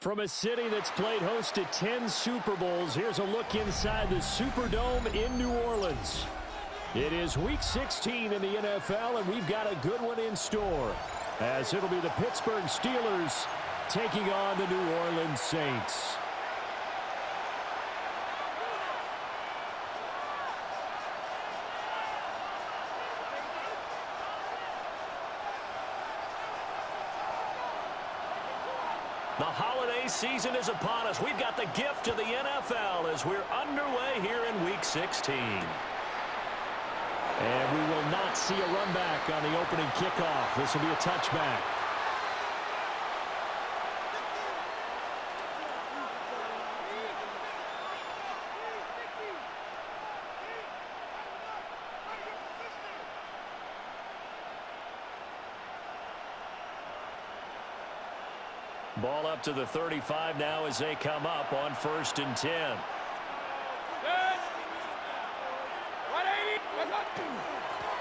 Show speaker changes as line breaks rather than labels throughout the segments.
From a city that's played host to 10 Super Bowls, here's a look inside the Superdome in New Orleans. It is Week 16 in the NFL, and we've got a good one in store, as it'll be the Pittsburgh Steelers taking on the New Orleans Saints. The holiday season is upon us. We've got the gift of the NFL as we're underway here in Week 16. And we will not see a run back on the opening kickoff. This will be a touchback. Ball up to the 35 now as they come up on 1st and 10.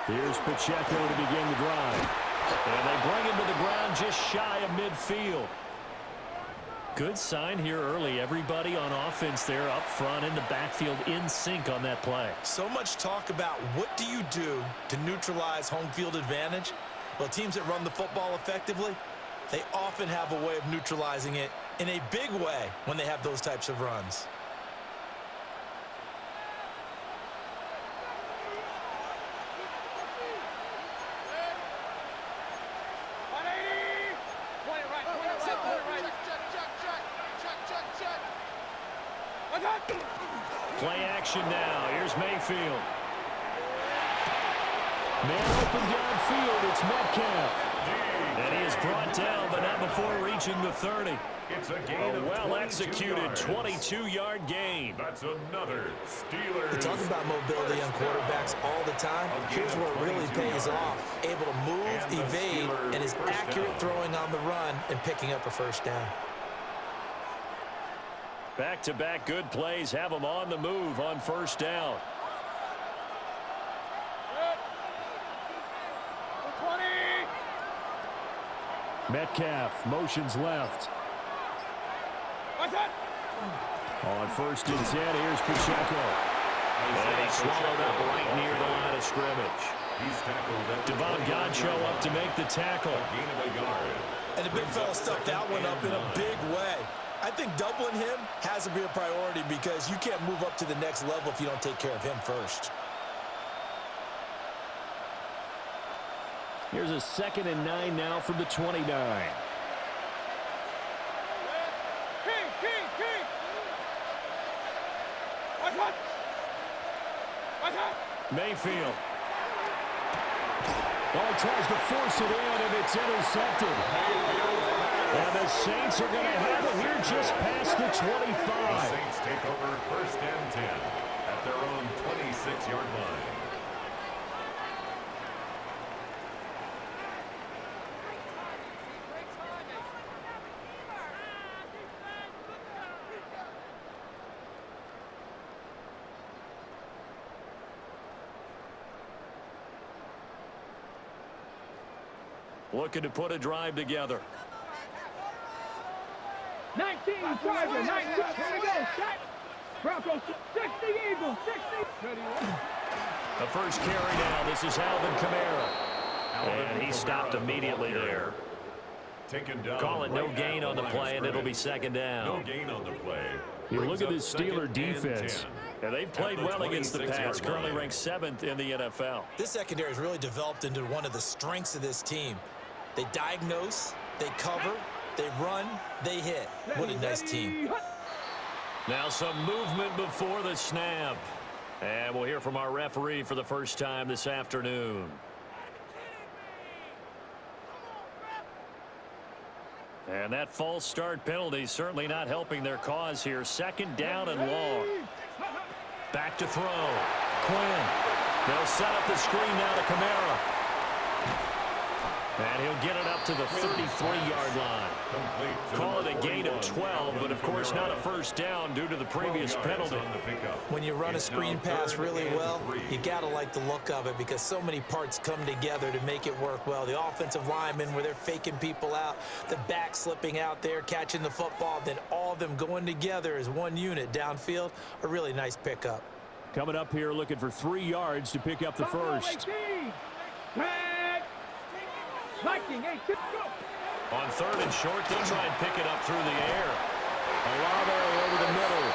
Here's Pacheco to begin the drive. And they bring him to the ground just shy of midfield. Good sign here early. Everybody on offense there up front in the backfield in sync on that play.
So much talk about what do you do to neutralize home field advantage? Well, teams that run the football effectively, they often have a way of neutralizing it in a big way when they have those types of runs.
Play action now. Here's Mayfield. Man open downfield. It's Metcalf. And he is brought down, but not before reaching the 30.
It's a gain of
well-executed 22-yard gain.
That's another Steelers.
We talk about mobility on quarterbacks all the time. Here's where it really pays off. Able to move, evade, and is accurate throwing on the run and picking up a first down.
Back-to-back good plays have them on the move on 1st down. Metcalf motions left. On 1st and 10, here's Pacheco. And he swallowed up right near the line of scrimmage. Devon Godchaux up to make the tackle.
And the big fella stuffed that one up in a big way. I think doubling him has to be a priority because you can't move up to the next level if you don't take care of him first.
Here's a 2nd and 9 now from the 29. Mayfield. Oh, he tries to force it in, and it's intercepted. And the Saints are going to have it here just past the 25.
The Saints take over 1st and 10 at their own 26-yard line.
Looking to put a drive together.
19 driver, 19. Here we go. Shot. Broncos 60 Eagles, 60.
The first carry now. This is Alvin Kamara. And he stopped immediately there.
Taken down.
Calling no gain on the play, and it'll be 2nd down.
No gain on the play.
You look at this Steeler defense. And they've played well against the pass, currently ranked 7th in the NFL.
This secondary has really developed into one of the strengths of this team. They diagnose, they cover, they run, they hit. What a nice team.
Now some movement before the snap. And we'll hear from our referee for the first time this afternoon. And that false start penalty certainly not helping their cause here. 2nd down and long. Back to throw. Quinn. They'll set up the screen now to Kamara. And he'll get it up to the 33-yard line. Call it a gain of 12, but of course not a first down due to the previous penalty.
When you run a screen pass really well, you got to like the look of it because so many parts come together to make it work well. The offensive linemen where they're faking people out, the back slipping out there, catching the football, then all of them going together as one unit downfield. A really nice pickup.
Coming up here looking for 3 yards to pick up the first. On 3rd and short, they'll try and pick it up through the air. Olave over the middle.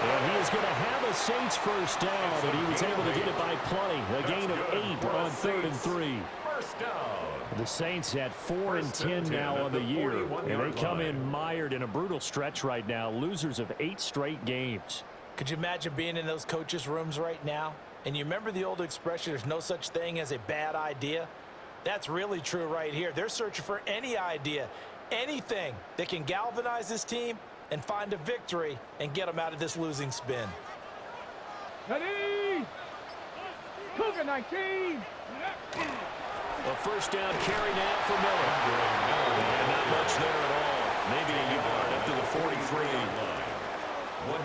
And he is going to have a Saints first down, but he was able to get it by plenty. A gain of 8 on 3rd and 3.
First down.
The Saints at 4 and 10 now on the year, and they come in mired in a brutal stretch right now, losers of 8 straight games.
Could you imagine being in those coaches' rooms right now? And you remember the old expression, there's no such thing as a bad idea? That's really true right here. They're searching for any idea, anything that can galvanize this team and find a victory and get them out of this losing spin.
Ready? Cougar 19.
A first down carry now for Miller. And not much there at all. Maybe a yard up to the 43.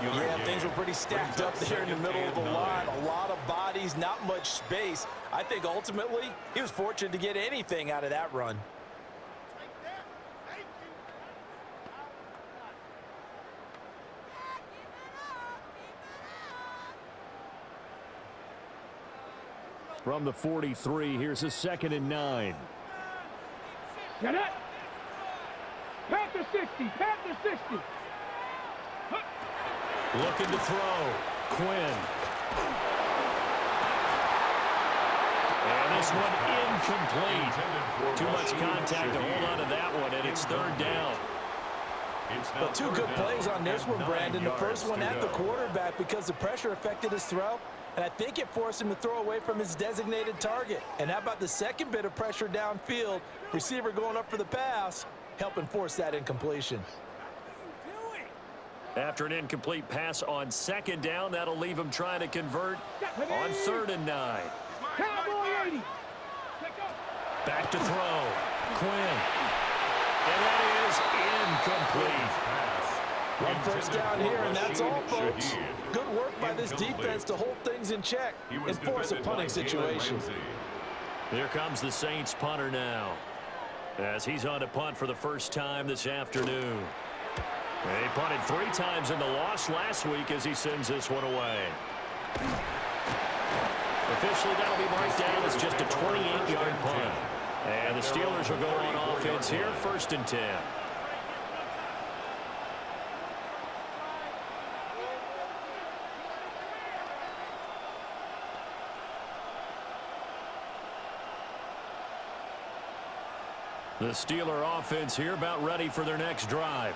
Yeah, things were pretty stacked up there in the middle of the line. A lot of bodies, not much space. I think ultimately he was fortunate to get anything out of that run.
From the 43, here's a 2nd and 9.
Get it. Panther 60. Panther 60.
Looking to throw. Quinn. And this one incomplete. Too much contact to hold on to that one, and it's 3rd down.
Well, 2 good plays on this one, Brandon. The first one at the quarterback because the pressure affected his throw, and I think it forced him to throw away from his designated target. And how about the second bit of pressure downfield? Receiver going up for the pass, helping force that incompletion.
After an incomplete pass on 2nd down, that'll leave him trying to convert on 3rd and 9. Back to throw. Quinn. And that is incomplete.
One first down here, and that's all, folks. Good work by this defense to hold things in check and force a punting situation.
Here comes the Saints punter now, as he's on to punt for the first time this afternoon. He punted 3 times in the loss last week as he sends this one away. Officially, that'll be marked down as just a 28-yard punt. And the Steelers will go on offense here, 1st and 10. The Steeler offense here about ready for their next drive.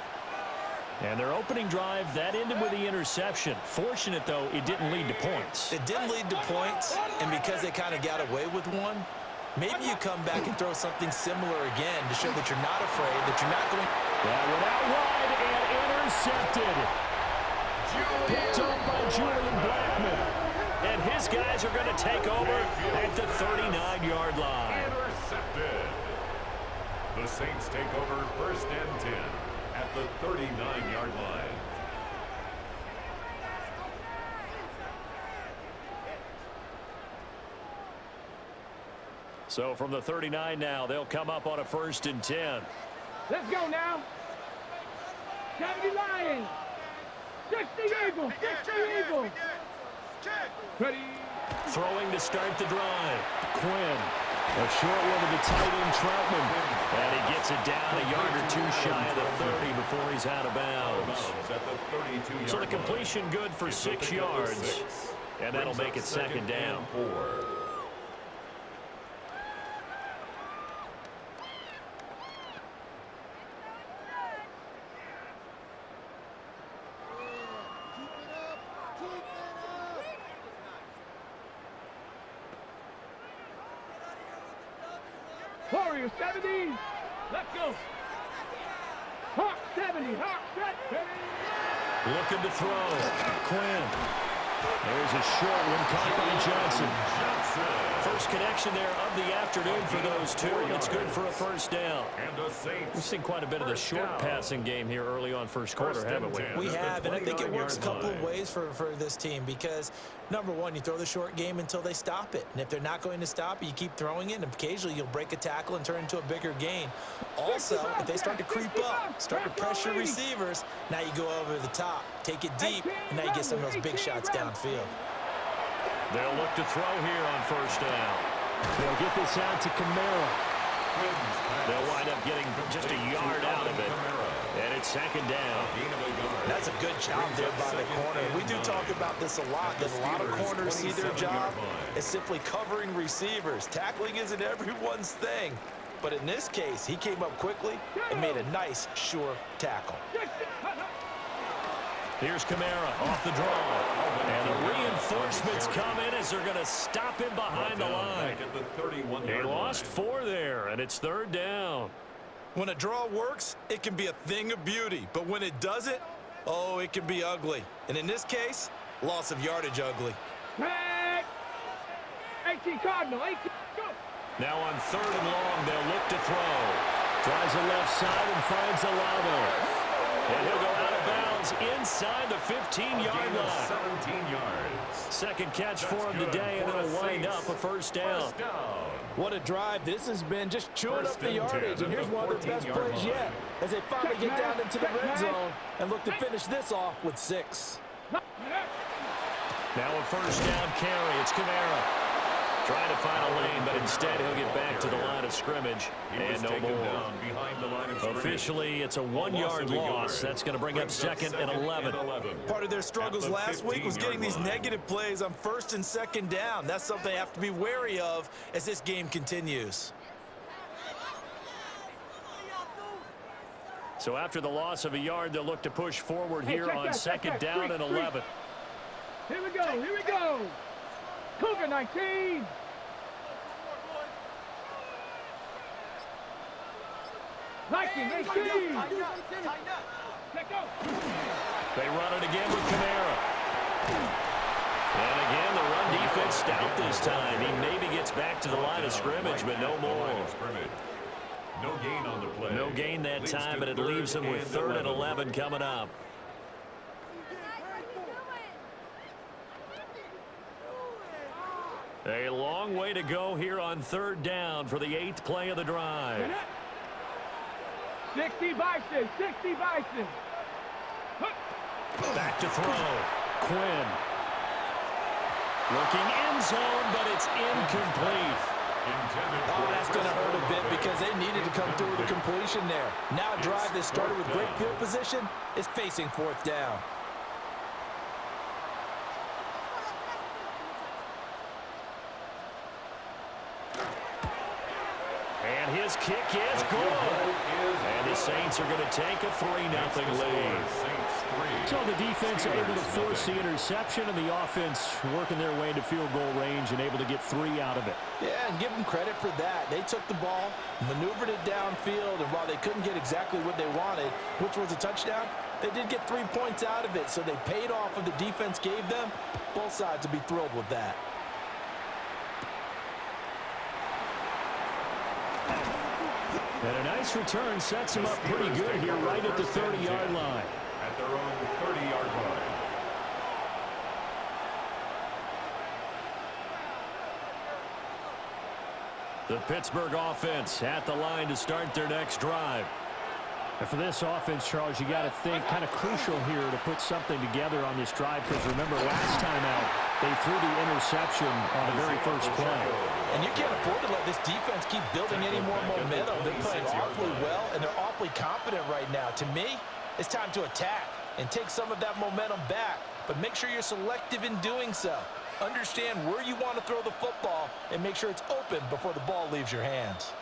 And their opening drive, that ended with the interception. Fortunate, though, it didn't lead to points.
It didn't lead to points, and because they kind of got away with one, maybe you come back and throw something similar again to show that you're not afraid, that you're not going.
That one out wide and intercepted. Picked up by Julian Blackman. And his guys are going to take over at the 39-yard line.
Intercepted. The Saints take over 1st and 10 at the 39-yard line.
So from the 39 now, they'll come up on a 1st and 10.
Let's go now. 70 Lions. 60 Eagles. 60 Eagles. Ready.
Throwing to start the drive. Quinn. A short one to the tight end, Troutman. And he gets it down a yard or 2 shy of the 30 before he's out of bounds. So the completion good for 6 yards. And that'll make it 2nd down.
Warriors 70. Let's go. Hawk 70. Hawk 70.
Looking to throw. Quinn. There's a short one caught by Johnson. First connection there of the afternoon for those two. It's good for a first down. We've seen quite a bit of the short passing game here early on first quarter, haven't we?
We have, and I think it works a couple of ways for this team because, number one, you throw the short game until they stop it. And if they're not going to stop it, you keep throwing it, and occasionally you'll break a tackle and turn it into a bigger gain. Also, if they start to creep up, start to pressure receivers, now you go over the top, take it deep, and now you get some of those big shots downfield.
They'll look to throw here on first down. They'll get this out to Kamara. They'll wind up getting just a yard out of it. And it's second down.
That's a good job there by the corner. We do talk about this a lot, that a lot of corners see their job as simply covering receivers. Tackling isn't everyone's thing. But in this case, he came up quickly and made a nice, sure tackle.
Here's Kamara off the draw. And the reinforcements come in as they're going to stop him behind the line. They lost 4 there, and it's third down.
When a draw works, it can be a thing of beauty. But when it doesn't, oh, it can be ugly. And in this case, loss of yardage ugly.
18 Cardinal, 18, go.
Now on third and long, they'll look to throw. Tries the left side and finds Alado. And he'll go out of bounds inside the 15-yard line.
17 yards.
Second catch for him today, and it'll wind up a first down.
What a drive this has been, just chewing up the yardage. And here's one of their best plays yet as they finally get down into the red zone and look to finish this off with 6.
Now a first down carry. It's Kamara. Trying to find a lane, but instead he'll get back to the line of scrimmage and no more. Officially, it's a 1-yard loss. That's going to bring up second and 11.
Part of their struggles last week was getting these negative plays on first and second down. That's something they have to be wary of as this game continues.
So after the loss of a yard, they'll look to push forward here on second down and 11.
Here we go, here we go. Cougar 19. Nike 19. Let go.
They run it again with Kamara. And again, the run defense stout this time. He maybe gets back to the line of scrimmage, but no more.
No gain on the play.
No gain that time, but it leaves him with third and 11 coming up. A long way to go here on third down for the 8th play of the drive.
60 Bison, 60 Bison.
Back to throw. Quinn. Looking end zone, but it's incomplete.
Oh, that's going to hurt a bit because they needed to come through with a completion there. Now a drive that started with great field position is facing 4th down.
And his kick is good. And the Saints are going to take a 3-0 lead. So the defense able to force the interception, and the offense working their way into field goal range and able to get 3 out of it.
Yeah, and give them credit for that. They took the ball, maneuvered it downfield, and while they couldn't get exactly what they wanted, which was a touchdown, they did get 3 points out of it, so they paid off what the defense gave them. Both sides will be thrilled with that.
And a nice return sets him up pretty good here right at the 30-yard line.
At their own 30-yard line.
The Pittsburgh offense at the line to start their next drive. And for this offense, Charles, you got to think kind of crucial here to put something together on this drive, because remember last time out they threw the interception on the very first play.
And you can't afford to let this defense keep building any more momentum. They're playing awfully well, and they're awfully confident right now. To me, it's time to attack and take some of that momentum back, but make sure you're selective in doing so. Understand where you want to throw the football and make sure it's open before the ball leaves your hands.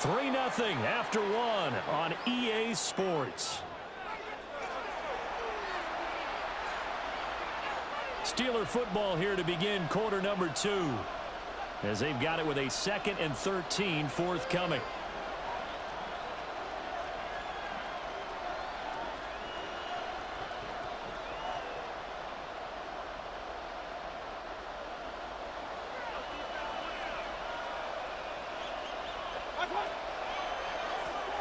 3-0 after 1 on EA Sports. Steeler football here to begin quarter number 2, as they've got it with a 2nd and 13 forthcoming.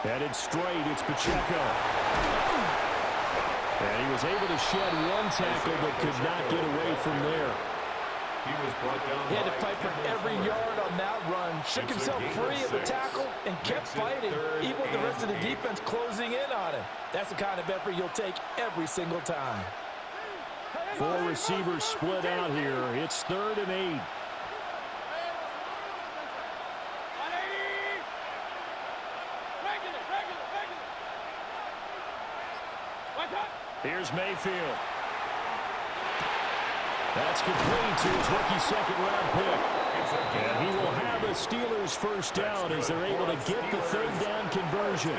Headed straight, it's Pacheco. And he was able to shed one tackle but could not get away from there.
He was brought down.
He had to fight for every yard on that run. Shook himself free of the tackle and kept fighting, even with the rest of the defense closing in on him. That's the kind of effort you'll take every single time.
4 receivers split out here. It's 3rd and 8. Here's Mayfield. That's complete to his rookie second-round pick. And he will have the Steelers first down as they're able to get the 3rd down conversion.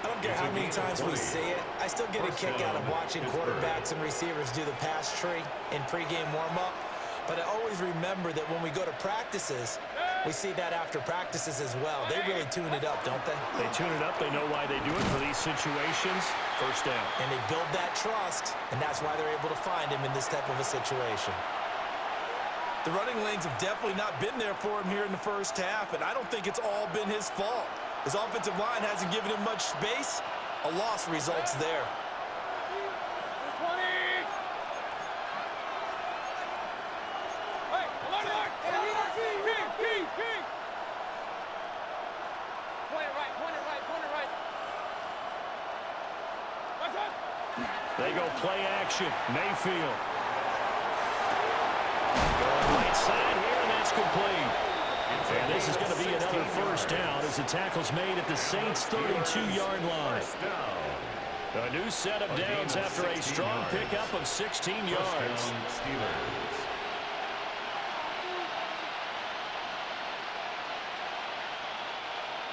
I don't care how many times we see it. I still get a kick out of watching quarterbacks and receivers do the pass tree in pregame warm-up. But I always remember that when we go to practices, we see that after practices as well. They really tune it up, don't they?
They tune it up. They know why they do it for these situations. First down.
And they build that trust, and that's why they're able to find him in this type of a situation. The running lanes have definitely not been there for him here in the first half, and I don't think it's all been his fault. His offensive line hasn't given him much space. A loss results there.
They go play action. Mayfield. Going right side here, and that's complete. And this is going to be another first down as the tackle's made at the Saints' 32-yard line. A new set of downs after a strong pickup of 16 yards.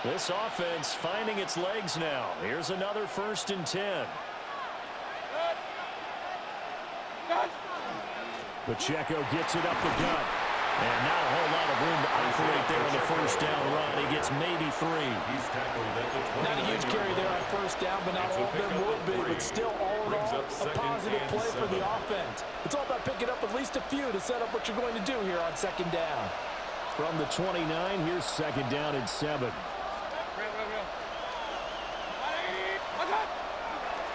This offense finding its legs now. Here's another 1st and 10. Pacheco gets it up the gut. And not a whole lot of room to operate there on the first down run. He gets maybe 3.
Not a huge carry there on first down, but not all of them will be. But still, all in all, a positive play for the offense. It's all about picking up at least a few to set up what you're going to do here on 2nd down.
From the 29, here's 2nd down and 7.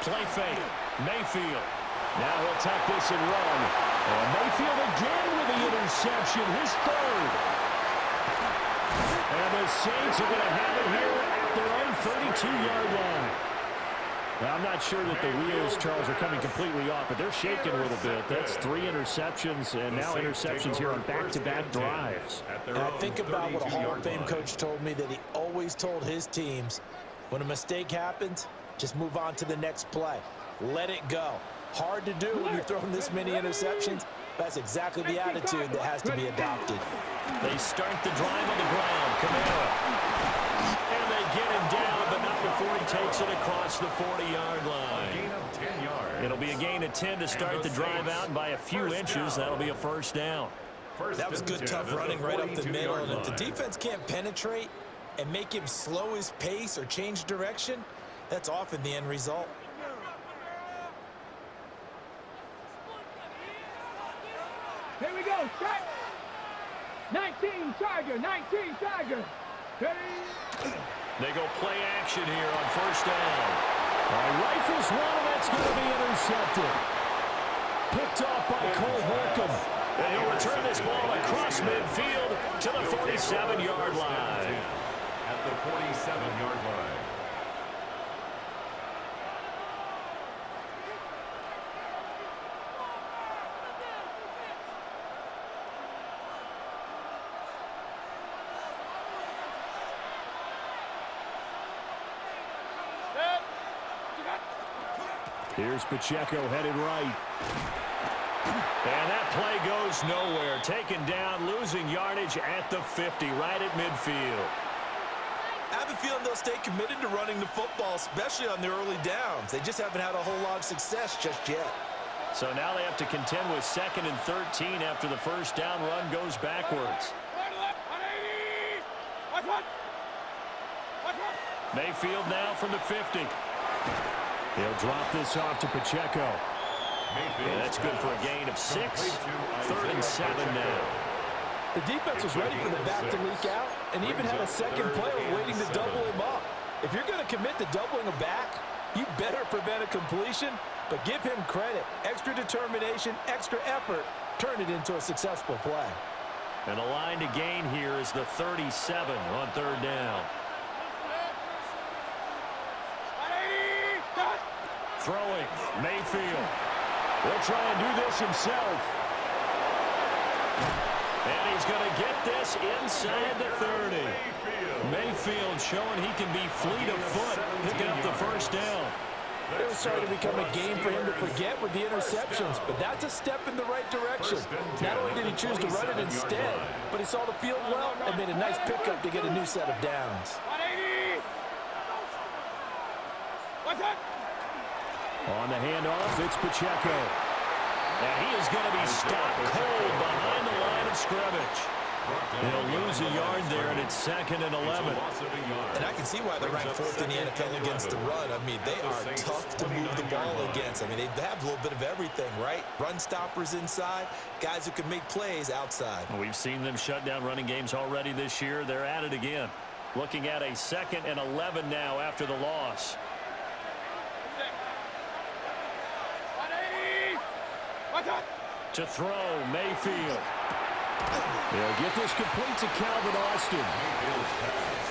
Play fake. Mayfield. Now he'll tuck this and run. And Mayfield again with the interception, his 3rd. And the Saints are going to have it here at their own 32-yard line. Now, I'm not sure that the wheels, Charles, are coming completely off, but they're shaking a little bit. That's 3 interceptions, and now interceptions here on back-to-back drives.
And I think about what a Hall of Fame coach told me, that he always told his teams, when a mistake happens, just move on to the next play. Let it go. Hard to do when you're throwing this many interceptions. That's exactly the attitude that has to be adopted.
They start the drive on the ground. Kamara. And they get him down, but not before he takes it across the 40-yard line.
A gain of 10 yards.
It'll be a gain of 10 to start the drive out, and by a few inches, that'll be a first down.
That was good, tough running right up the middle. And if the defense can't penetrate and make him slow his pace or change direction, that's often the end result.
Here we go, strike. 19 Charger, 19 Charger.
They go play action here on first down. Rifles one, and that's going to be intercepted. Picked off by Cole Holcomb. And he'll return this ball across midfield to the 47-yard line.
At the 47-yard line.
Here's Pacheco headed right. And that play goes nowhere. Taken down, losing yardage at the 50, right at midfield.
I have a feeling they'll stay committed to running the football, especially on the early downs. They just haven't had a whole lot of success just yet.
So now they have to contend with 2nd and 13 after the first down run goes backwards. Mayfield now from the 50. He'll drop this off to Pacheco. Yeah, that's good for a gain of 6. 3rd and 7 now.
The defense was ready for the back to leak out. and even had a second player waiting to double him up. If you're going to commit to doubling a back, you better prevent a completion, but give him credit. Extra determination, extra effort, turn it into a successful play.
And the line to gain here is the 37 on third down. Throwing, Mayfield. He'll try and do this himself. And he's going to get this inside the 30. Mayfield showing he can be fleet of foot, picking up the first down.
It was starting to become a game for him to forget with the interceptions, but that's a step in the right direction. Not only did he choose to run it instead, but he saw the field well and made a nice pickup to get a new set of downs.
180. What's that?
On the handoff, it's Pacheco. And he is going to be stopped cold behind the line of scrimmage. He'll lose a yard there, and it's 2nd and 11.
And I can see why they're ranked 4th in the NFL against the run. I mean, they are tough to move the ball against. I mean, they have a little bit of everything, right? Run stoppers inside, guys who can make plays outside.
We've seen them shut down running games already this year. They're at it again. Looking at a 2nd and 11 now after the loss.
180. What's that?
To throw, Mayfield. They'll get this complete to Calvin Austin.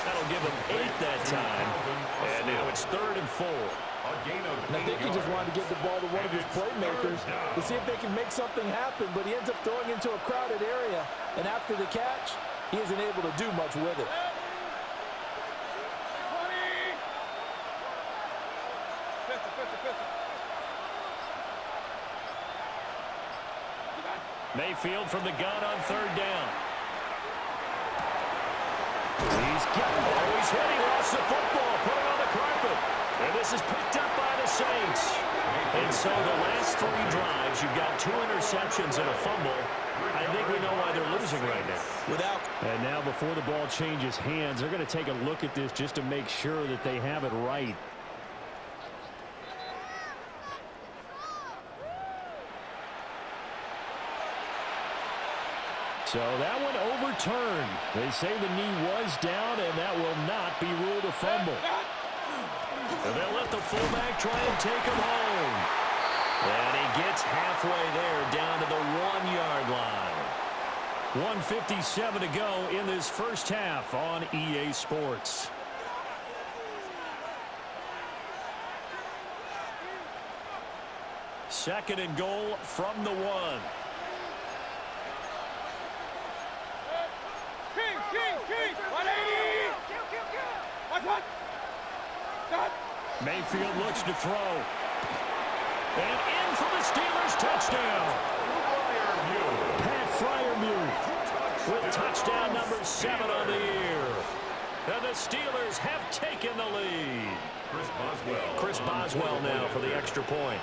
That'll give him 8 that time. And now it's 3rd and 4.
And I think he just wanted to get the ball to one of his playmakers to see if they can make something happen, but he ends up throwing into a crowded area. And after the catch, he isn't able to do much with it.
20.
Mayfield from the gun on 3rd down. He's got it. Oh, he's hit. He lost the football. Put it on the carpet. And this is picked up by the Saints. And so the last 3 drives, you've got 2 interceptions and a fumble. I think we know why they're losing right now. And now before the ball changes hands, they're going to take a look at this just to make sure that they have it right. So that one overturned. They say the knee was down, and that will not be ruled a fumble. And they'll let the fullback try and take him home. And he gets halfway there, down to the 1-yard line. 1:57 to go in this first half on EA Sports. Second and goal from the 1.
King. 180. What's that?
Mayfield looks to throw. And in for the Steelers touchdown. Pat Freiermuth with touchdown number 7 on the year. And the Steelers have taken the lead. Chris Boswell now for the extra point.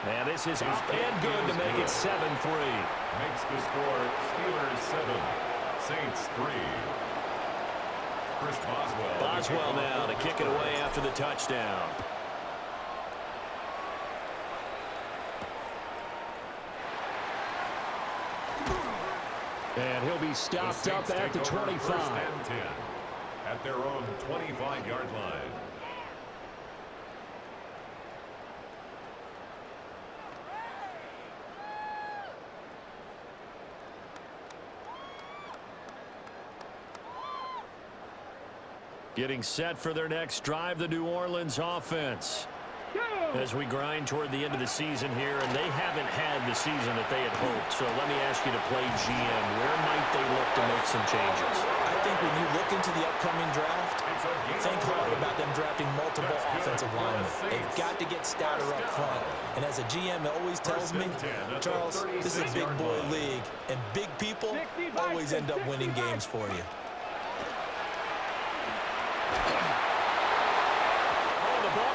And this is up and good to make it 7-3.
Makes the score Steelers 7, Saints 3. Chris
Boswell now to kick it away after the touchdown. And he'll be stopped up at the 25.
1st and 10 at their own 25-yard line.
Getting set for their next drive, the New Orleans offense. As we grind toward the end of the season here, and they haven't had the season that they had hoped. So let me ask you to play GM. Where might they look to make some changes?
I think when you look into the upcoming draft, think hard about them drafting multiple offensive linemen. They've got to get stouter up front. And as a GM always tells me, Charles, this is a big boy league, and big people always end up winning games for you.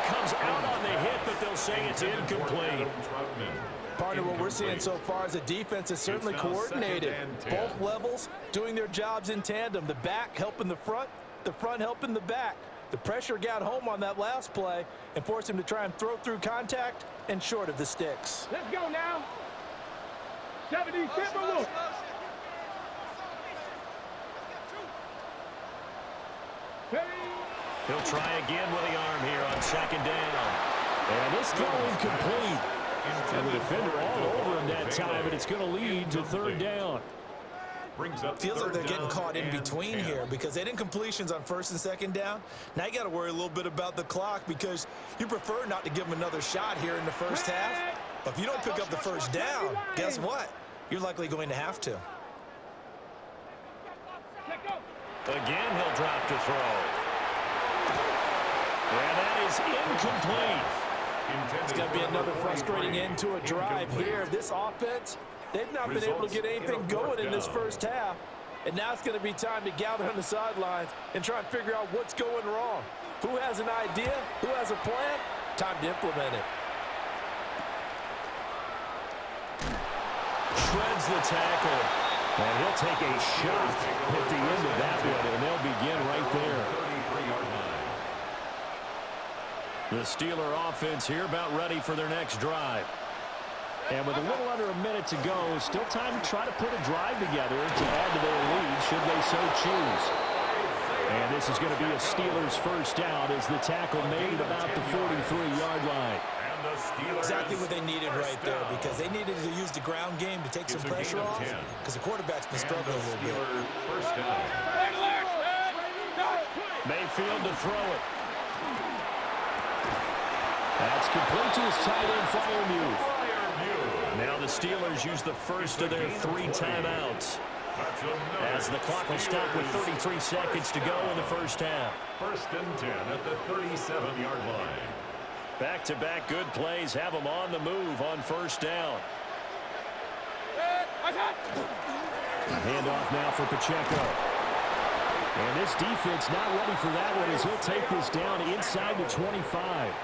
Comes out on the hit, but they'll say it's incomplete.
Partner, what we're seeing so far is a defense is certainly coordinated. Both levels doing their jobs in tandem. The back helping the front helping the back. The pressure got home on that last play and forced him to try and throw through contact and short of the sticks.
Let's go now. 70 Timberwolves.
He'll try again with the arm here on second down. And this throw incomplete. And the defender all over him that time, and it's going to lead to third down.
Feels like they're getting caught in between here because they didn't completions on first and second down. Now you got to worry a little bit about the clock because you prefer not to give them another shot here in the first half. But if you don't pick up the first down, guess what? You're likely going to have to.
Again, he'll drop to throw. And that is incomplete.
It's going to be another frustrating end to a drive here. This offense, they've not been able to get anything going in this first half. And now it's going to be time to gather on the sidelines and try and figure out what's going wrong. Who has an idea? Who has a plan? Time to implement it.
Shreds the tackle. And he'll take a shot at the end of that one, and they'll begin right there. The Steeler offense here about ready for their next drive. And with a little under a minute to go, still time to try to put a drive together to add to their lead should they so choose. And this is going to be a Steelers first down as the tackle made at about the 43-yard line.
Exactly what they needed right there because they needed to use the ground game to take some pressure off because the quarterback's been struggling a little bit.
Mayfield to throw it. That's complete to his tight end, Freiermuth. Now the Steelers use the first of their 3 timeouts as the clock will stop with 33 seconds to go in the first half.
First and 10 at the 37-yard line.
Back-to-back good plays have them on the move on first down. Handoff now for Pacheco. And this defense not ready for that one as he'll take this down inside the 25.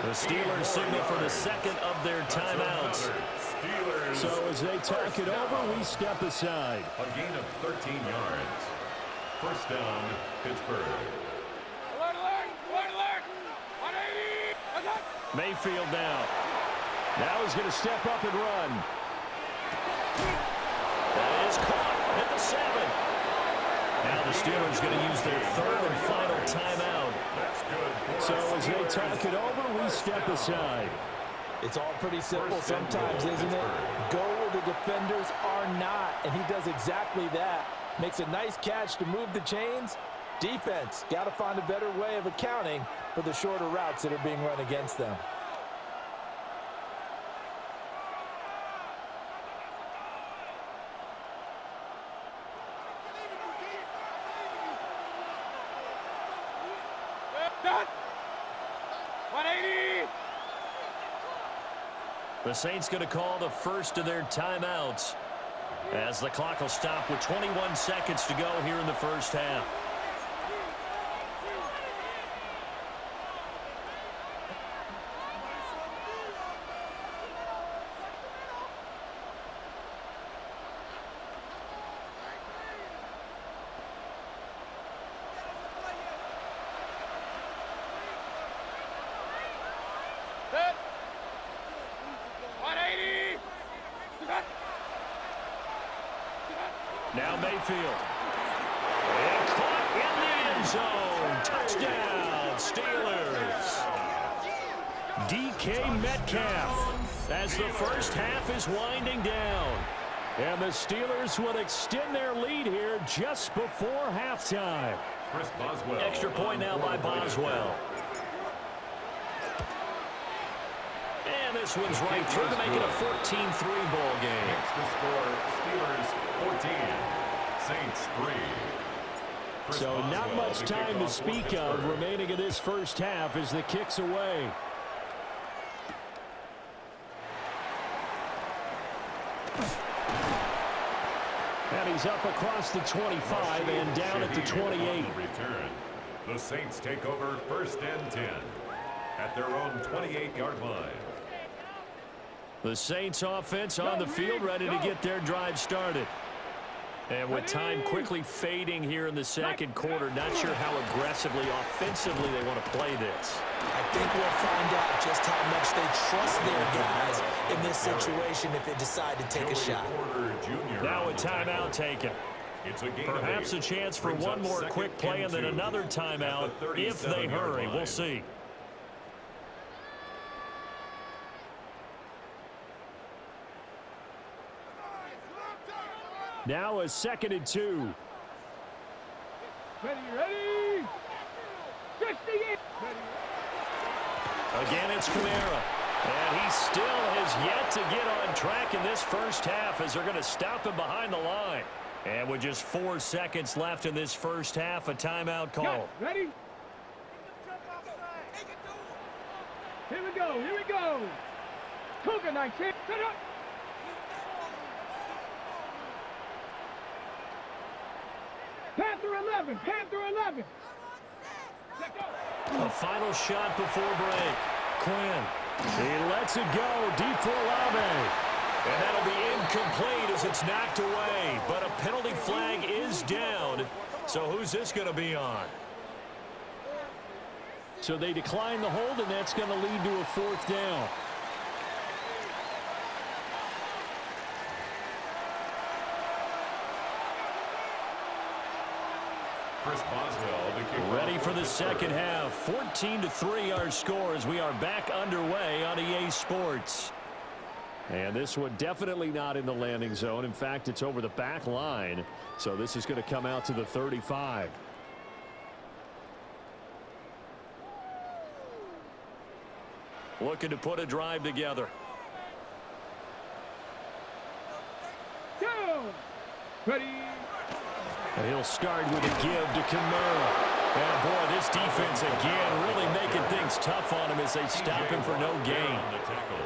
The Steelers signal for the second of their timeouts. So as they talk it over, we step aside.
A gain of 13 yards. First down, Pittsburgh.
Mayfield now. Now he's going to step up and run. That is caught at the 7. Now the Steelers going to use their third and final timeout. So as they talk it over, we step aside.
It's all pretty simple sometimes, isn't it? Go where the defenders are not, and he does exactly that. Makes a nice catch to move the chains. Defense, got to find a better way of accounting for the shorter routes that are being run against them.
The Saints going to call the first of their timeouts as the clock will stop with 21 seconds to go here in the first half. Now Mayfield. And caught in the end zone. Touchdown, Steelers. DK Metcalf as the first half is winding down. And the Steelers will extend their lead here just before halftime. Extra point now by Boswell. And this one's right through to make it a 14-3 ball game.
Next to score, Steelers 14, Saints 3.
So not much time to speak of remaining in this first half as the kick's away. And he's up across the 25 and down at the 28.
Return. The Saints take over first and 10 at their own 28-yard line.
The Saints offense on the field ready to get their drive started. And with time quickly fading here in the second quarter, not sure how aggressively, offensively they want to play this.
I think we'll find out just how much they trust their guys in this situation if they decide to take a shot.
Now a timeout taken.
It's a gain
Perhaps
of 8.
a chance for
Brings
one
up
more
second
quick play and then
2
another
at
timeout
the
if they
37-yard
hurry.
line.
We'll see. Now a 2nd and 2.
Ready. 60 in.
Again, it's Kamara. And he still has yet to get on track in this first half as they're going to stop him behind the line. And with just 4 seconds left in this first half, a timeout call.
Ready? Here we go. Cougar 19. Set up. Panther 11. Let go.
A final shot before break. Quinn. He lets it go deep for Olave. And that'll be incomplete as it's knocked away. But a penalty flag is down. So who's this going to be on? So they decline the hold, and that's going to lead to a 4th down.
Chris Boswell to kick
Ready
off
for the
third.
second half. 14-3 our score as we are back underway on EA Sports. And this one definitely not in the landing zone. In fact, it's over the back line. So this is going to come out to the 35. Looking to put a drive together.
Go. Ready.
And he'll start with a give to Kamara. And boy, this defense again really making things tough on him as they stop him for no gain.
On the tackle.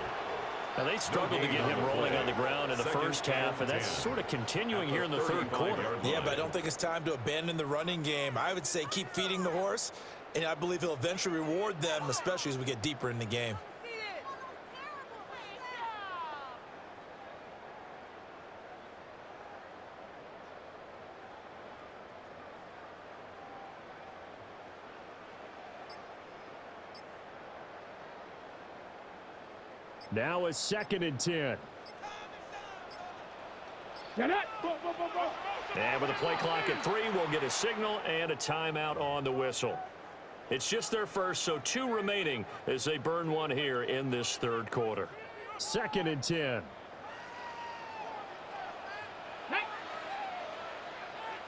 Now, they struggled to get him rolling on the ground in the first half, and that's sort of continuing here in the third quarter.
Yeah, but I don't think it's time to abandon the running game. I would say keep feeding the horse, and I believe he'll eventually reward them, especially as we get deeper in the game.
Now a 2nd and 10.
Get it.
And with a play clock at 3, we'll get a signal and a timeout on the whistle. It's just their first, so 2 remaining as they burn one here in this third quarter. 2nd and 10.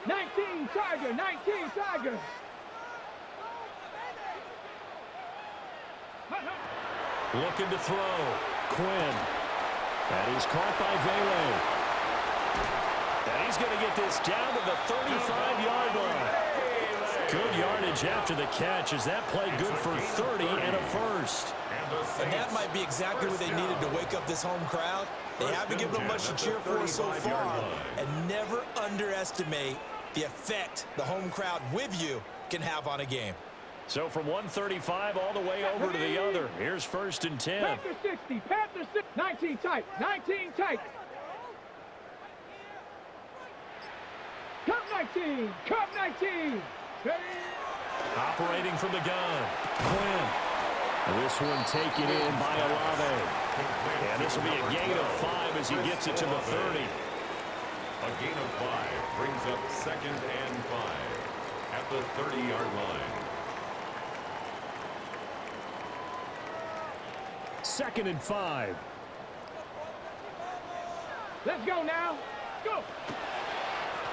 19 Tiger.
Looking to throw. Quinn. And he's caught by Vele. And he's going to get this down to the 35-yard line. Good yardage after the catch. Is that play good for 30 and a first?
And that might be exactly what they needed to wake up this home crowd. They haven't given them much to cheer for so far. And never underestimate the effect the home crowd with you can have on a game.
So from 135 all the way over to the other. Here's 1st and 10.
Panther 60. 19 tight. Cup 19. Ready.
Operating from the gun. Quinn. This one taken in by Olave. And this will be a gain of 5 as he gets it to the 30.
A gain of 5 brings up 2nd and 5 at the 30-yard line.
2nd and 5.
Let's go now. Go.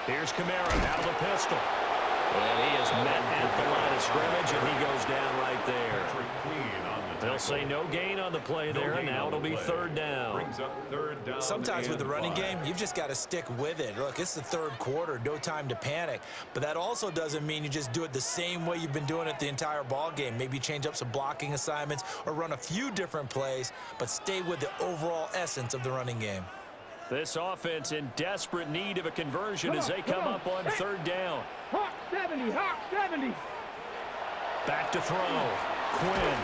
Here's Kamara out of the pistol. And he is met at the line of scrimmage, and he goes down right there. They'll say no gain on the play there, and now it'll be 3rd down.
Brings up 3rd down.
Sometimes with the running
5.
game, you've just got to stick with it. Look, it's the third quarter, no time to panic. But that also doesn't mean you just do it the same way you've been doing it the entire ball game. Maybe change up some blocking assignments or run a few different plays, but stay with the overall essence of the running game.
This offense in desperate need of a conversion as they come up on 3rd down.
Hawk 70.
Back to throw. Quinn.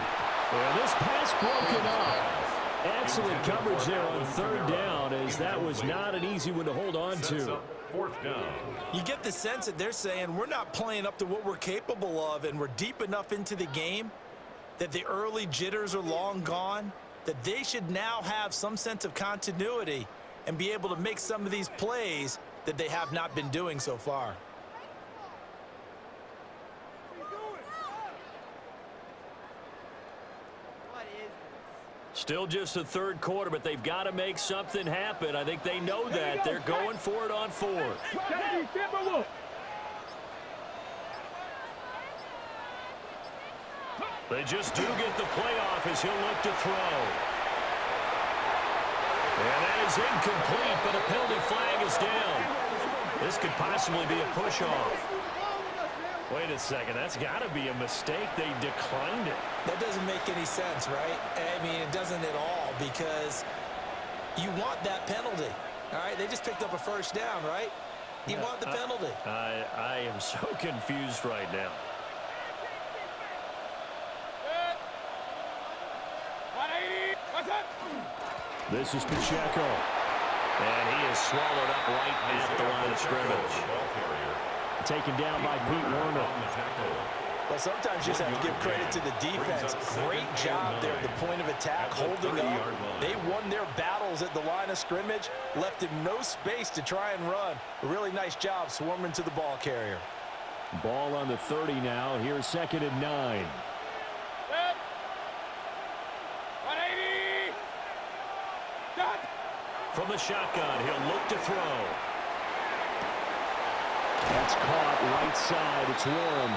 Well, this pass broken up. Excellent coverage there on 3rd down as that was not an easy one to hold on to.
4th down.
You get the sense that they're saying we're not playing up to what we're capable of, and we're deep enough into the game that the early jitters are long gone, that they should now have some sense of continuity and be able to make some of these plays that they have not been doing so far.
Still just the third quarter, but they've got to make something happen. I think they know that. They're going for it on fourth. They just do get the playoff as he'll look to throw. And that is incomplete, but a penalty flag is down. This could possibly be a push-off. Wait a second, that's got to be a mistake. They declined it.
That doesn't make any sense, right? I mean, it doesn't at all, because you want that penalty. All right, they just picked up a first down, right? You want the penalty.
I am so confused right now. This is Pacheco. And he is swallowed up right at the line of scrimmage. Taken down by Pete Werner.
Well, sometimes you just have to give credit to the defense. Great job there at the point of attack, holding up. They won their battles at the line of scrimmage, left him no space to try and run. A really nice job swarming to the ball carrier.
Ball on the 30 now. Here's 2nd and 9. From the shotgun, he'll look to throw. That's caught right side. It's Warren.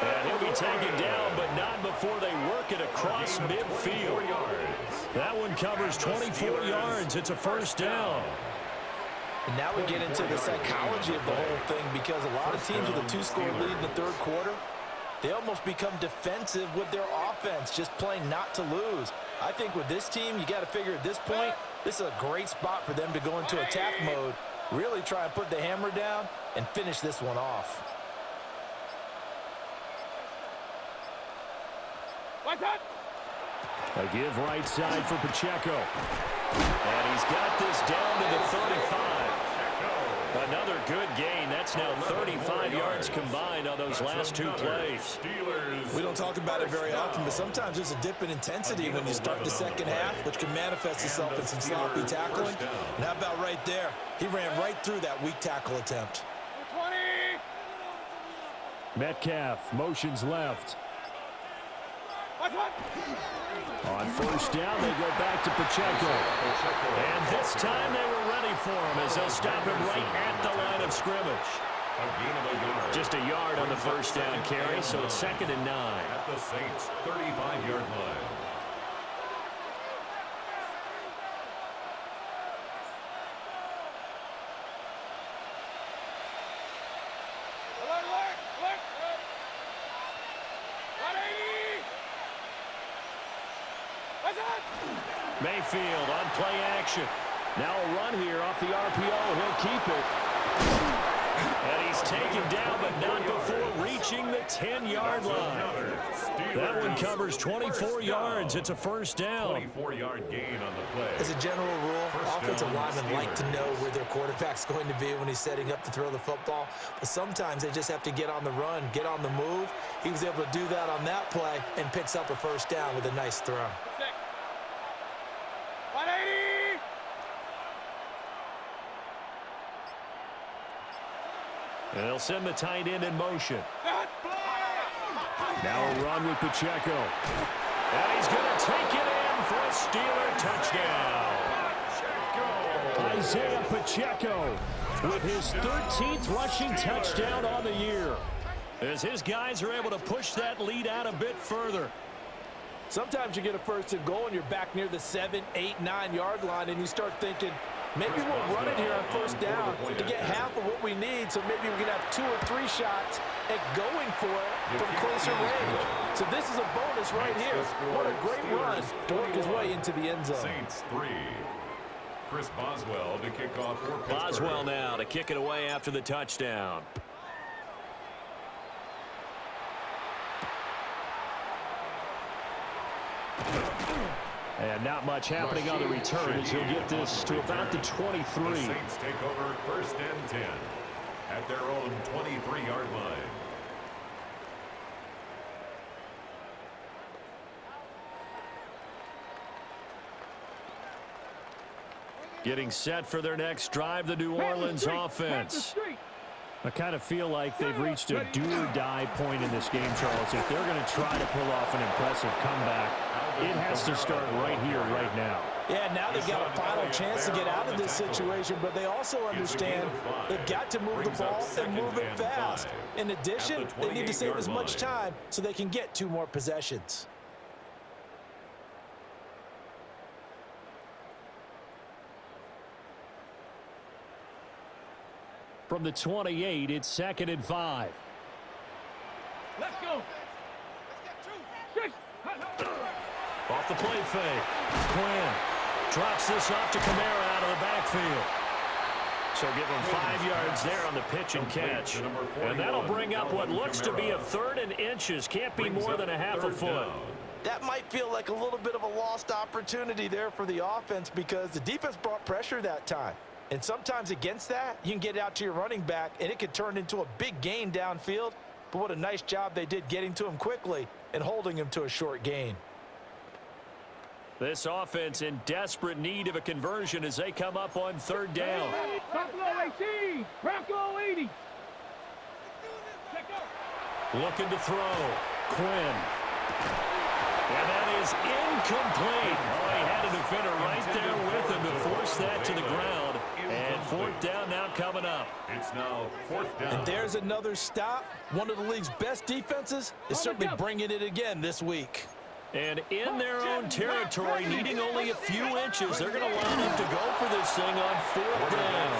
And he'll be taken down, but not before they work it across midfield. That one covers 24 yards. It's a first down.
And now we get into the psychology of the whole thing, because a lot of teams with a 2-score lead in the third quarter, they almost become defensive with their offense, just playing not to lose. I think with this team, you got to figure at this point, this is a great spot for them to go into attack mode, really try and put the hammer down and finish this one off.
A give right side for Pacheco. And he's got this down to the 35. Another good gain. That's now 35 yards combined on those last two plays.
We don't talk about it very often, but sometimes there's a dip in intensity when you start the second half, which can manifest itself in some sloppy tackling. And how about right there? He ran right through that weak tackle attempt.
Metcalf motions left. On first down, they go back to Pacheco. And this time they were ready for him as they'll stop him right at the line of scrimmage. Just a yard on the first down carry, so it's 2nd and 9.
At the Saints' 35-yard line.
Mayfield on play action. Now a run here off the RPO. He'll keep it. And he's taken down, but not before reaching the 10-yard line. That one covers 24 yards. It's a first down.
24-yard gain on the play.
As a general rule, offensive linemen like to know where their quarterback's going to be when he's setting up to throw the football. But sometimes they just have to get on the run, get on the move. He was able to do that on that play and picks up a first down with a nice throw.
And they'll send the tight end in motion. Now a run with Pacheco. And he's going to take it in for a Steeler touchdown. Isaiah Pacheco with his 13th rushing touchdown on the year, as his guys are able to push that lead out a bit further.
Sometimes you get a first and goal and you're back near the 7, 8, 9-yard line, and you start thinking, maybe we'll run it here on first down to get half of what we need, so maybe we can have 2 or 3 shots at going for it from closer range. So this is a bonus right here. What a great run to work his way into the end zone.
Saints 3. Chris Boswell to kick off for Pittsburgh.
Boswell now to kick it away after the touchdown. And not much happening on the return as he'll get this to about the 23.
The Saints take over 1st and 10 at their own 23-yard line.
Getting set for their next drive, the New Orleans offense. I kind of feel like they've reached a do-or-die point in this game, Charles. If they're going to try to pull off an impressive comeback, it has to start right here, right now.
Yeah, now they've got a final chance to get out of this situation, but they also understand they've got to move the ball and move it fast. In addition, they need to save as much time so they can get 2 more possessions.
From the 28, it's 2nd and 5.
Let's go.
Off the play fake. Quinn drops this off to Kamara out of the backfield. So give him 5 yards there on the pitch and catch. And that'll bring up what looks to be a 3rd and inches. Can't be more than a half a foot.
That might feel like a little bit of a lost opportunity there for the offense because the defense brought pressure that time. And sometimes against that, you can get it out to your running back, and it could turn into a big gain downfield. But what a nice job they did getting to him quickly and holding him to a short gain.
This offense in desperate need of a conversion as they come up on 3rd down.
Buffalo 18, Bronco 80.
Looking to throw. Quinn. And that is incomplete. Oh, he had a defender right there with him to force that to the ground. And 4th down now coming up.
It's now 4th down.
And there's another stop. One of the league's best defenses is certainly bringing it again this week.
And in their own territory, needing only a few inches, they're going to line up to go for this thing on 4th down.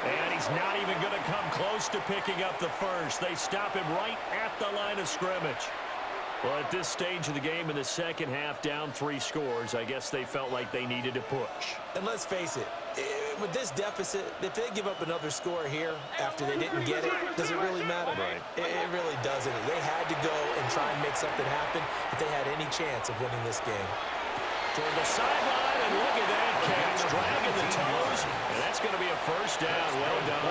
And he's not even going to come close to picking up the first. They stop him right at the line of scrimmage. Well, at this stage of the game in the second half, down 3 scores, I guess they felt like they needed to push.
And let's face it, with this deficit, if they give up another score here after they didn't get it, does it really matter?
Right.
It really doesn't. They had to go and try and make something happen if they had any chance of winning this game.
Toward the sideline, and look at that catch, dragging the toes, and that's going to be a 1st down. Well done.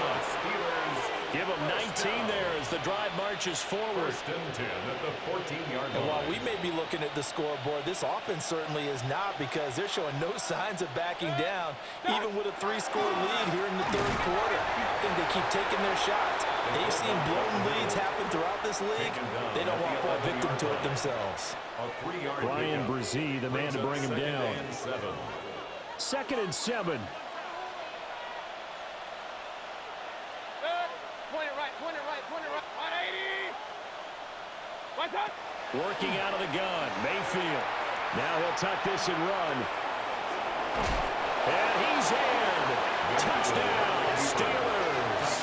Give them 19 there as the drive marches forward.
1st and 10 at the 14-yard line.
And while we may be looking at the scoreboard, this offense certainly is not because they're showing no signs of backing down, even with a 3-score lead here in the 3rd quarter. I think they keep taking their shots. They've seen blown leads happen throughout this league. They don't want to fall victim to it themselves.
Brian Brzee, the man to bring him down. 2nd and 7.
Point it right. 180. What's up?
Working out of the gun, Mayfield. Now he'll tuck this and run. And he's in. Touchdown, Steelers.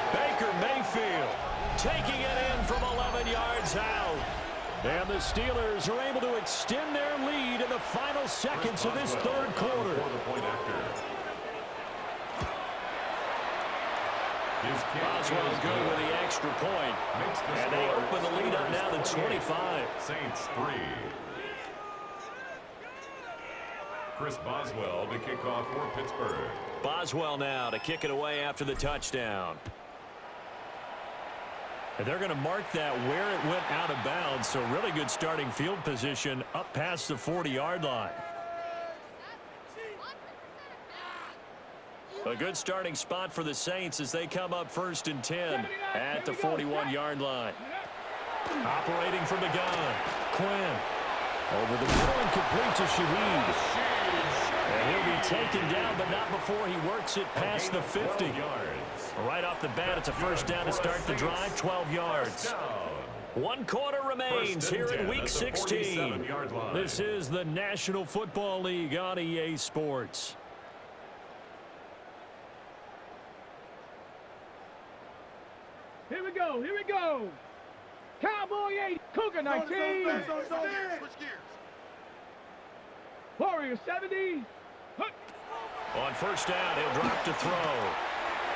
Baker Mayfield taking it in from 11 yards out. And the Steelers are able to extend their lead in the final seconds of this 3rd quarter. Boswell good with the extra point. And they open the lead up now to 25.
Saints 3. Chris Boswell to kick off for Pittsburgh.
Boswell now to kick it away after the touchdown. And they're going to mark that where it went out of bounds. So really good starting field position up past the 40-yard line. A good starting spot for the Saints as they come up 1st and 10 at the 41-yard line. Operating from the gun. Quinn. Over the middle and complete to Shaheed. And he'll be taken down, but not before he works it past the 50. Right off the bat, it's a 1st down to start the drive, 12 yards. 1 quarter remains here in Week 16. This is the National Football League on EA Sports.
Here we go. Cowboy 8, Cougar 19. Warrior 70.
On 1st down, he'll drop to throw.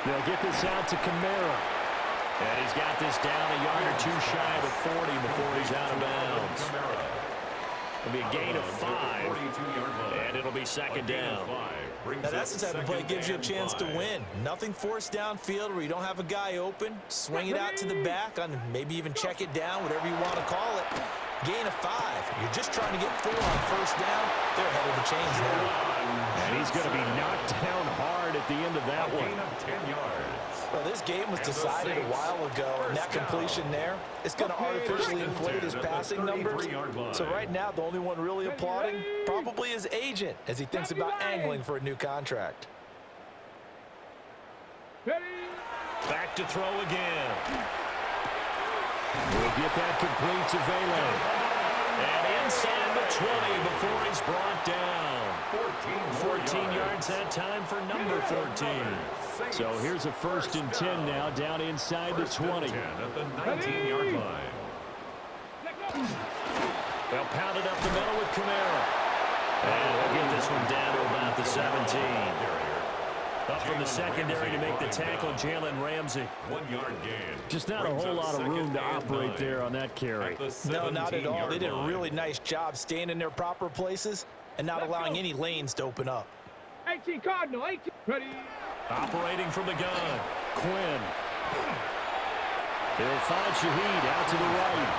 They'll get this out to Kamara. And he's got this down a yard or 2 shy of the 40 before he's out of bounds. It'll be a gain of 5. And it'll be 2nd down.
Now that's the type of play that gives you a chance to win. Nothing forced downfield where you don't have a guy open. Swing it out to the back, on maybe even check it down, whatever you want to call it. Gain of 5. You're just trying to get 4 on 1st down. They're ahead of the chains now.
And he's going to be knocked down hard at the end of that one.
Gain of 10 yards.
Well, this game was decided a while ago, and that completion there, it's going to artificially inflate his passing numbers. So right now, the only one really applauding probably his agent as he thinks about angling for a new contract.
Back to throw again. We'll get that complete to Vela. And inside the 20 before he's brought down. 14 yards that time for number 14. So here's a 1st and 10 now down inside the 20.
At the 19-yard line.
They'll pound it up the middle with Camara. And they'll get this one down to about the 17. Up from the secondary to make the tackle, Jalen Ramsey.
1 yard gain.
Just not a whole lot of room to operate there on that carry.
No, not at all. They did a really nice job staying in their proper places and not allowing any lanes to open up.
18 Cardinal, 18. Ready.
Operating from the gun, Quinn. They'll find Shaheed out to the right.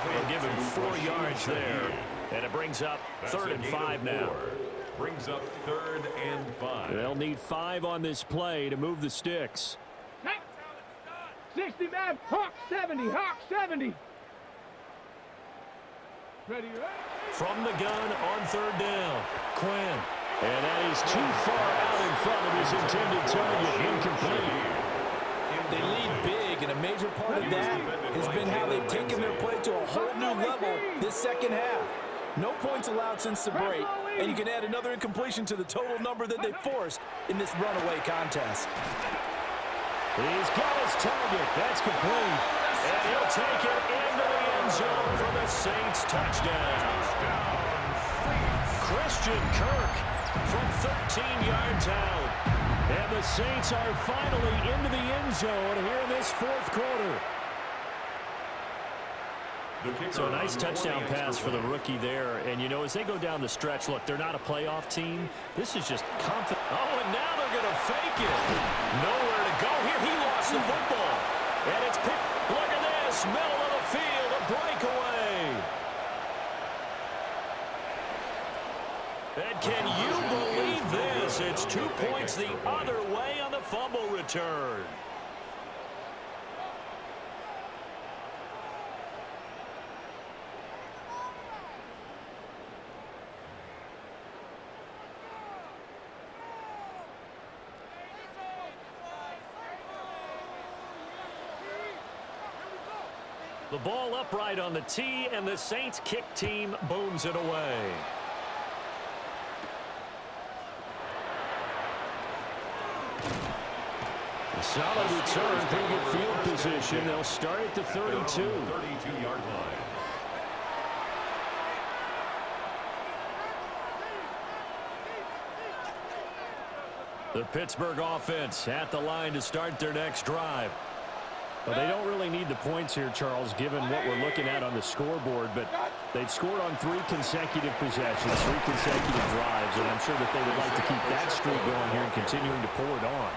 They'll give him 4 yards there. And it brings up 3rd and 5 now.
Brings up 3rd and 5.
They'll need 5 on this play to move the sticks.
60 man, Hawk 70, Hawk 70. Ready.
From the gun on 3rd down, Quinn. And that is too far out in front of his intended target, incomplete.
They lead big, and a major part of that has been how they've taken their play to a whole new level this second half. No points allowed since the break, and you can add another incompletion to the total number that they forced in this runaway contest.
He's got his target. That's complete. And he'll take it into the end zone for the Saints touchdown. Christian Kirk from 13 yards out. And the Saints are finally into the end zone here in this 4th quarter. So a nice touchdown pass for the rookie there. And, you know, as they go down the stretch, look, they're not a playoff team. This is just confident. Oh, and now they're going to fake it. Nowhere to go here. He lost the football. And it's picked. Look at this. Middle of the field. A breakaway. And can you believe this? It's 2 points the other way on the fumble return. The ball upright on the tee, and the Saints kick team booms it away. A solid return, pretty good field position. They'll start at the 32.
32-yard line.
The Pittsburgh offense at the line to start their next drive. Well, they don't really need the points here, Charles, given what we're looking at on the scoreboard, but they've scored on 3 consecutive possessions, 3 consecutive drives, and I'm sure that they would like to keep that streak going here and continuing to pour it on.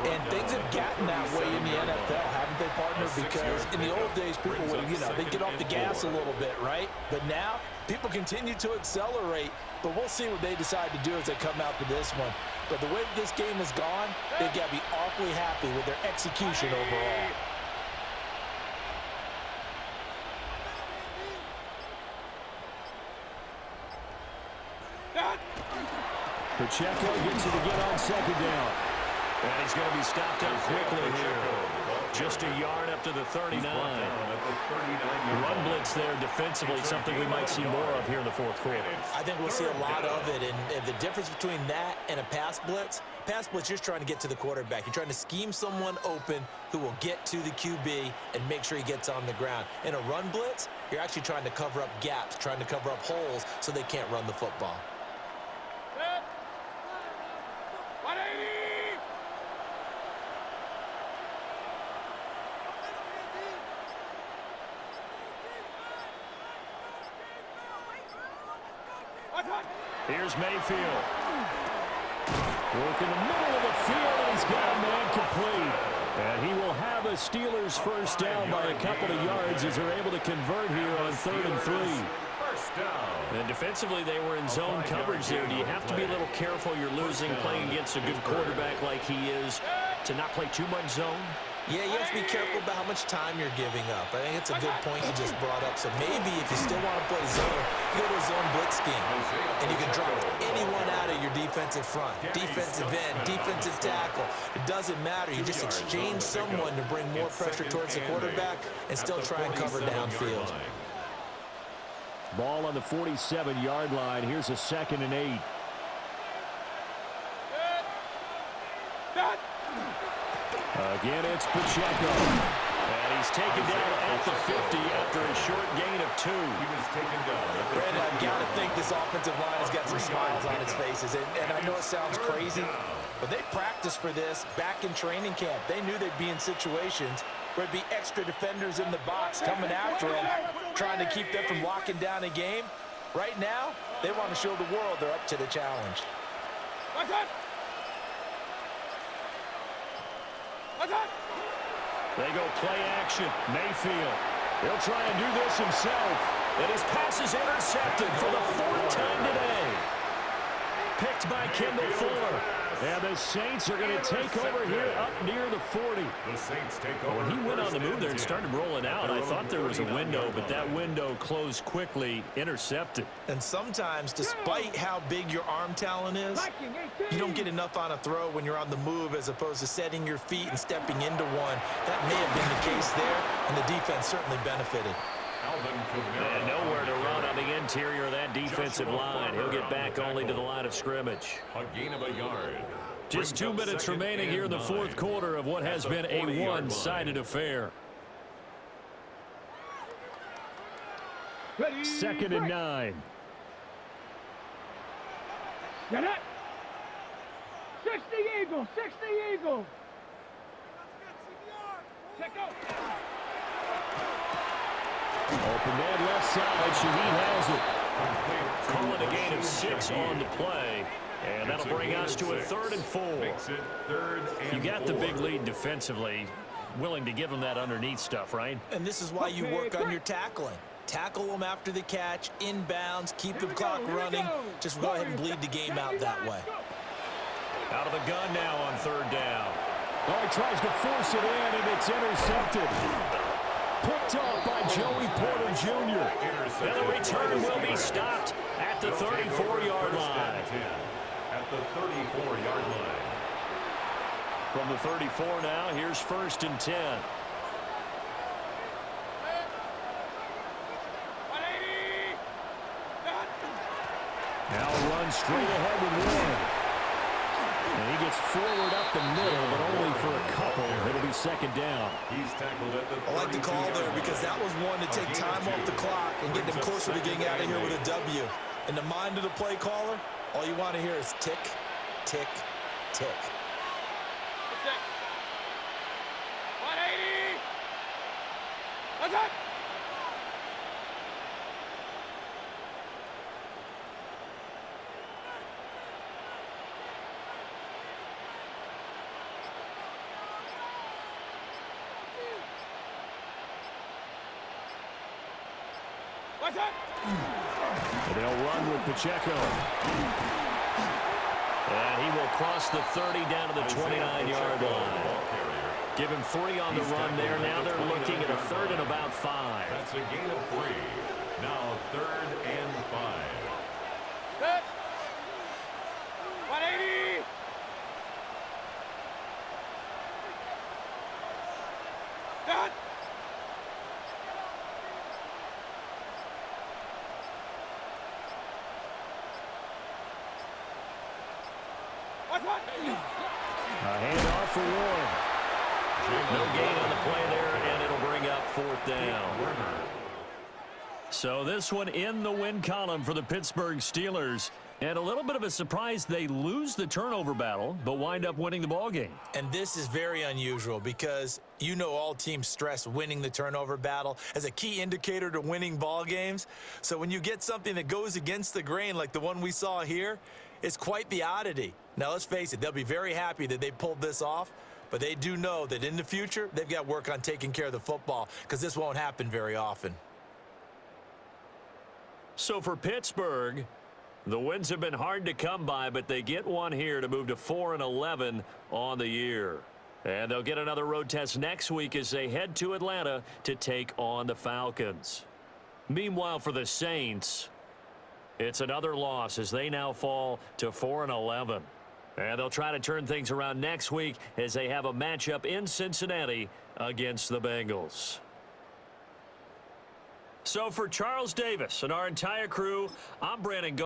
And things have gotten that way in the NFL, haven't they, partner? Because in the old days, people would, they'd get off the gas a little bit, right? But now, people continue to accelerate, but we'll see what they decide to do as they come out to this one. But the way this game has gone, they've got to be awfully happy with their execution overall.
Pacheco gets it again on 2nd down. And he's going to be stopped up quickly here. Just a yard up to the 39. Run blitz there defensively, something we might see more of here in the 4th quarter.
I think we'll see a lot of it, and the difference between that and a pass blitz, you're trying to get to the quarterback. You're trying to scheme someone open who will get to the QB and make sure he gets on the ground. In a run blitz, you're actually trying to cover up gaps, trying to cover up holes so they can't run the football.
Here's Mayfield. Work in the middle of the field, and he's got a man complete. And he will have the Steelers first down by a couple of yards as they're able to convert here on 3rd and 3.
down.
And defensively, they were in zone coverage there. Do you have to be a little careful you're losing playing against a good quarterback like he is to not play too much zone?
Yeah, you have to be careful about how much time you're giving up. I think it's a good point you just brought up. So maybe if you still want to play zone, you go to a zone blitz scheme. And you can drop anyone out of your defensive front. Defensive end, defensive tackle. It doesn't matter. You just exchange someone to bring more pressure towards the quarterback and still try and cover downfield.
Ball on the 47-yard line. Here's a 2nd and 8. Again, it's Pacheco. And he's taken down at the 50 after a short gain of 2.
He was taken down.
Brandon, I've got to think this offensive line has got some smiles on its faces. And I know it sounds crazy, but they practiced for this back in training camp. They knew they'd be in situations where there'd be extra defenders in the box coming after them, trying to keep them from locking down a game. Right now, they want to show the world they're up to the challenge.
What's up?
They go play action. Mayfield. He'll try and do this himself. And his pass is intercepted for the 4th time today. Picked by Kendall Fuller. And the Saints are going to take over here up near the 40.
The Saints take over.
When he went on the move there and started rolling out, I thought there was a window, but that window closed quickly, intercepted.
And sometimes, despite how big your arm talent is, you don't get enough on a throw when you're on the move as opposed to setting your feet and stepping into one. That may have been the case there, and the defense certainly benefited.
And nowhere to run on the interior of that defensive line. He'll get back only to the line of scrimmage.
A gain of a yard.
Just 2 minutes remaining here in the 4th quarter of what has been a one-sided affair. 2nd and 9.
Get it. 60 Eagles, 60 Eagles. Check out.
Open man left side. Shaheed has it. Calling a gain of 6 on the play. And that'll bring us to a 3rd and 4. You got the big lead defensively. Willing to give them that underneath stuff, right?
And this is why you work on your tackling. Tackle them after the catch, inbounds, keep the clock running. Just go ahead and bleed the game out that way.
Out of the gun now on 3rd down. Oh, he tries to force it in, and it's intercepted. Picked off by Joey Porter Jr. And the return will be stopped at the 34-yard line.
At the 34-yard line.
From the 34 now, here's 1st and 10. Now run straight ahead with Warren. And he gets forward up the middle, but only for a couple. It'll be 2nd down.
He's tackled at the 32-yard line.
I like the call there because that was one to take time off the clock and get them closer to getting out of here with a W. In the mind of the play caller, all you want to hear is tick, tick, tick.
180. What's up? What's up?
And they'll run with Pacheco. And he will cross the 30 down to the 29-yard line. Give him 3 on the run there. Now they're looking at a 3rd and about 5.
That's a gain of 3. Now 3rd and 5.
Good. 180. Good.
A handoff for Warren. No gain on the play there, and it'll bring up 4th down. So this one in the win column for the Pittsburgh Steelers. And a little bit of a surprise, they lose the turnover battle, but wind up winning the ballgame.
And this is very unusual because you know all teams stress winning the turnover battle as a key indicator to winning ball games. So when you get something that goes against the grain like the one we saw here, it's quite the oddity. Now, let's face it, they'll be very happy that they pulled this off, but they do know that in the future, they've got work on taking care of the football because this won't happen very often.
So for Pittsburgh, the wins have been hard to come by, but they get one here to move to 4-11 on the year. And they'll get another road test next week as they head to Atlanta to take on the Falcons. Meanwhile, for the Saints, it's another loss as they now fall to 4-11. And they'll try to turn things around next week as they have a matchup in Cincinnati against the Bengals. So for Charles Davis and our entire crew, I'm Brandon Go.